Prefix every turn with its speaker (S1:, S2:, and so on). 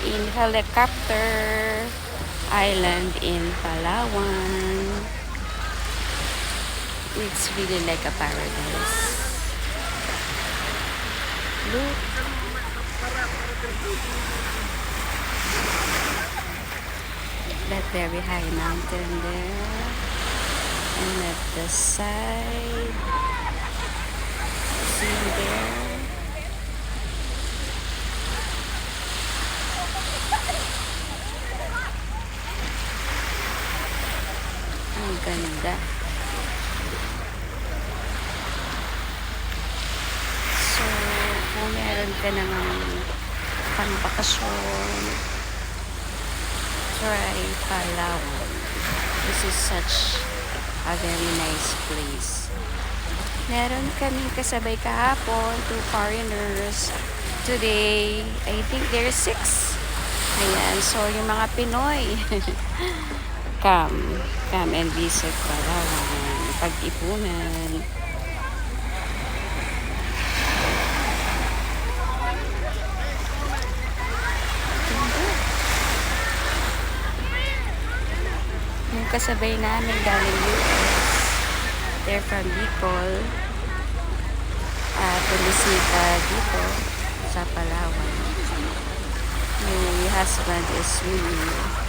S1: in Helicopter Island in Palawan. It's really like a paradise. Look. That very high mountain there. And at the side, see there. Ang ganda. So, kung meron ka namang pang-bakasyon, try Palawan. This is such a very nice place. Meron kaming kasabay kahapon, 2 foreigners. Today, I think there's 6. Ayan, so yung mga Pinoy, come and visit Palawan, Pag-ipunan. Yung kasabay namin galing US, they're from Bicol, bumisita dito sa Palawan. Yung husband is swimming.